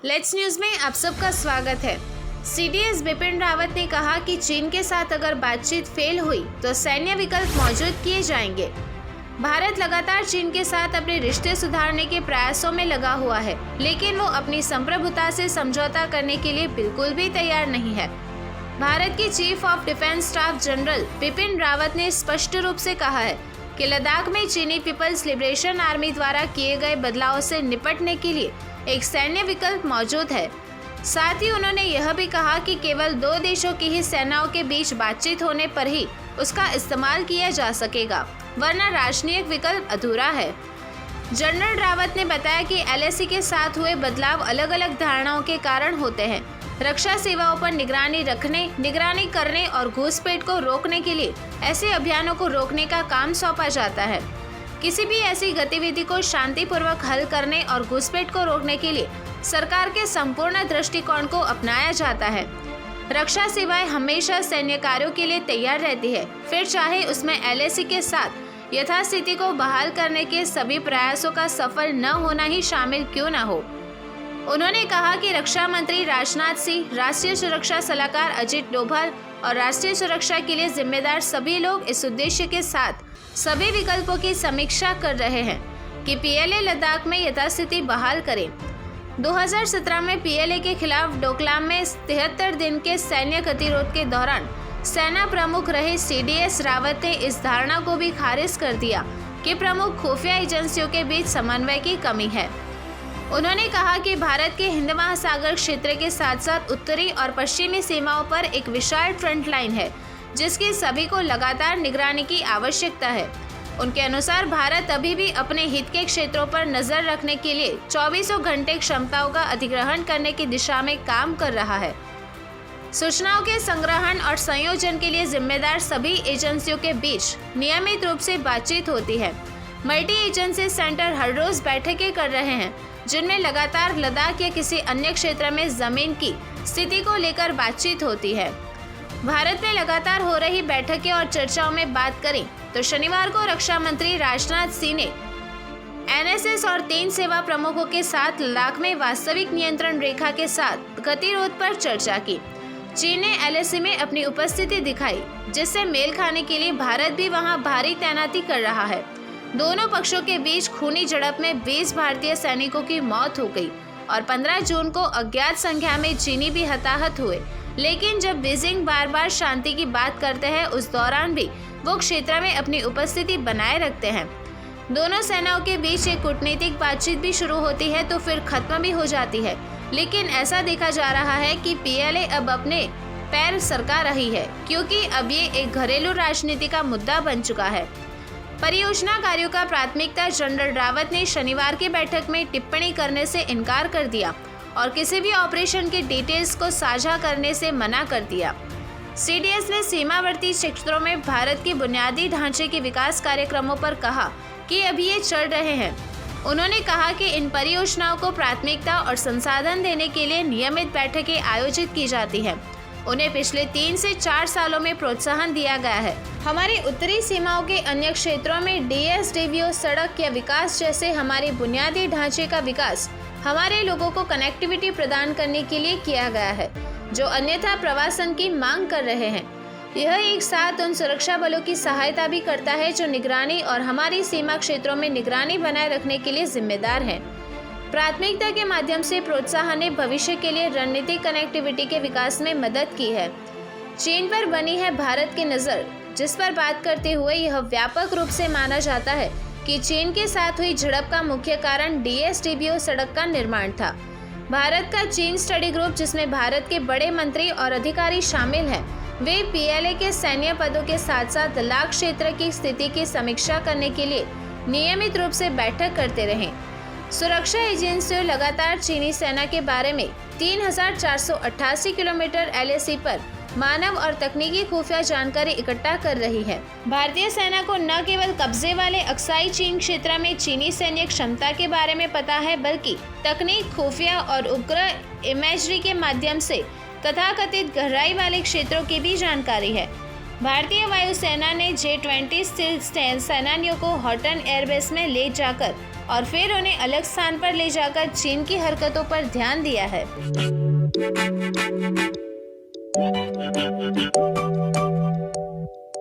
Let's news में आप सबका स्वागत है। सीडीएस बिपिन रावत ने कहा कि चीन के साथ अगर बातचीत फेल हुई तो सैन्य विकल्प मौजूद किए जाएंगे। भारत लगातार चीन के साथ अपने रिश्ते सुधारने के प्रयासों में लगा हुआ है, लेकिन वो अपनी संप्रभुता से समझौता करने के लिए बिल्कुल भी तैयार नहीं है। भारत के chief of defence staff general Bipin Rawat ने स्पष्ट रूप से कहा है कि लद्दाख में चीनी पीपल्स लिबरेशन आर्मी द्वारा किए गए बदलाव से निपटने के लिए एक सैन्य विकल्प मौजूद है। साथ ही उन्होंने यह भी कहा कि केवल दो देशों की ही सेनाओं के बीच बातचीत होने पर ही उसका इस्तेमाल किया जा सकेगा, वरना राजनीतिक विकल्प अधूरा है। जनरल रावत ने बताया कि एलएसी के साथ हुए बदलाव अलग अलग धारणाओं के कारण होते हैं। रक्षा सेवाओं पर निगरानी करने और घुसपैठ को रोकने के लिए ऐसे अभियानों को रोकने का काम सौंपा जाता है। किसी भी ऐसी गतिविधि को शांतिपूर्वक हल करने और घुसपैठ को रोकने के लिए सरकार के संपूर्ण दृष्टिकोण को अपनाया जाता है। रक्षा सेवाएं हमेशा सैन्य कार्यों के लिए तैयार रहती है, फिर चाहे उसमें एलएसी के साथ यथास्थिति को बहाल करने के सभी प्रयासों का सफल न होना ही शामिल क्यों न हो। उन्होंने कहा कि रक्षा मंत्री राजनाथ सिंह, राष्ट्रीय सुरक्षा सलाहकार अजित डोभाल और राष्ट्रीय सुरक्षा के लिए जिम्मेदार सभी लोग इस उद्देश्य के साथ सभी विकल्पों की समीक्षा कर रहे हैं कि पीएलए लद्दाख में यथास्थिति बहाल करें। 2017 में पीएलए के खिलाफ डोकलाम में 73 दिन के सैन्य गतिरोध के दौरान सेना प्रमुख रहे सीडीएस रावत ने इस धारणा को भी खारिज कर दिया कि प्रमुख खुफिया एजेंसियों के बीच समन्वय की कमी है। उन्होंने कहा कि भारत के हिंद महासागर क्षेत्र के साथ साथ उत्तरी और पश्चिमी सीमाओं पर एक विशाल फ्रंट लाइन है, जिसकी सभी को लगातार निगरानी की आवश्यकता है। उनके अनुसार भारत अभी भी अपने हित के क्षेत्रों पर नजर रखने के लिए 24 घंटे क्षमताओं का अधिग्रहण करने की दिशा में काम कर रहा है। सूचनाओं के संग्रहण और संयोजन के लिए जिम्मेदार सभी एजेंसियों के बीच नियमित रूप से बातचीत होती है। मल्टी एजेंसी सेंटर हर रोज बैठकें कर रहे हैं, जिनमें लगातार लद्दाख या किसी अन्य क्षेत्र में जमीन की स्थिति को लेकर बातचीत होती है। भारत में लगातार हो रही बैठकें और चर्चाओं में बात करें तो शनिवार को रक्षा मंत्री राजनाथ सिंह ने एनएसएस और 3 सेवा प्रमुखों के साथ लद्दाख में वास्तविक नियंत्रण रेखा के साथ गतिरोध पर चर्चा की। चीन ने एलएसी में अपनी उपस्थिति दिखाई, जिससे मेल खाने के लिए भारत भी वहां भारी तैनाती कर रहा है। दोनों पक्षों के बीच खूनी झड़प में 20 भारतीय सैनिकों की मौत हो गई और 15 जून को अज्ञात संख्या में चीनी भी हताहत हुए। लेकिन जब बीजिंग बार बार शांति की बात करते हैं, उस दौरान भी वो क्षेत्र में अपनी उपस्थिति बनाए रखते हैं। दोनों सेनाओं के बीच एक कूटनीतिक बातचीत भी शुरू होती है तो फिर खत्म भी हो जाती है। लेकिन ऐसा देखा जा रहा है कि पीएलए अब अपने पैर सरका रही है, क्योंकि अब ये एक घरेलू राजनीति का मुद्दा बन चुका है। परियोजना कार्यों का प्राथमिकता जनरल रावत ने शनिवार की बैठक में टिप्पणी करने से इनकार कर दिया और किसी भी ऑपरेशन के डिटेल्स को साझा करने से मना कर दिया। सीडीएस ने सीमावर्ती क्षेत्रों में भारत के बुनियादी ढांचे के विकास कार्यक्रमों पर कहा कि अभी ये चल रहे हैं। उन्होंने कहा कि इन परियोजनाओं को प्राथमिकता और संसाधन देने के लिए नियमित बैठकें आयोजित की जाती हैं। उन्हें पिछले 3 से 4 सालों में प्रोत्साहन दिया गया है। हमारी उत्तरी सीमाओं के अन्य क्षेत्रों में डीएसडीवीओ सड़क या विकास जैसे हमारे बुनियादी ढांचे का विकास हमारे लोगों को कनेक्टिविटी प्रदान करने के लिए किया गया है, जो अन्यथा प्रवासन की मांग कर रहे हैं। यह एक साथ उन सुरक्षा बलों की सहायता भी करता है जो निगरानी और हमारी सीमा क्षेत्रों में निगरानी बनाए रखने के लिए जिम्मेदार हैं। प्राथमिकता के माध्यम से प्रोत्साहन ने भविष्य के लिए रणनीतिक कनेक्टिविटी के विकास में मदद की है। चीन पर बनी है भारत की नज़र, जिस पर बात करते हुए यह व्यापक रूप से माना जाता है कि चीन के साथ हुई झड़प का मुख्य कारण डीएसडीवीओ सड़क का निर्माण था। भारत का चीन स्टडी ग्रुप, जिसमें भारत के बड़े मंत्री और अधिकारी शामिल हैं, वे पीएलए के सैन्य पदों के साथ साथ लद्दाख क्षेत्र की स्थिति की समीक्षा करने के लिए नियमित रूप से बैठक करते रहे। सुरक्षा एजेंसियों लगातार चीनी सेना के बारे में 3488 किलोमीटर एलएसी पर मानव और तकनीकी खुफिया जानकारी इकट्ठा कर रही है। भारतीय सेना को न केवल कब्जे वाले अक्साई चीन क्षेत्र में चीनी सैन्य क्षमता के बारे में पता है, बल्कि तकनीक, खुफिया और उपग्रह इमेजरी के माध्यम से तथाकथित गहराई वाले क्षेत्रों की भी जानकारी है। भारतीय वायुसेना ने J-20 सेनानियों को हॉटन एयरबेस में ले जाकर और फिर उन्हें अलग स्थान पर ले जाकर चीन की हरकतों पर ध्यान दिया है।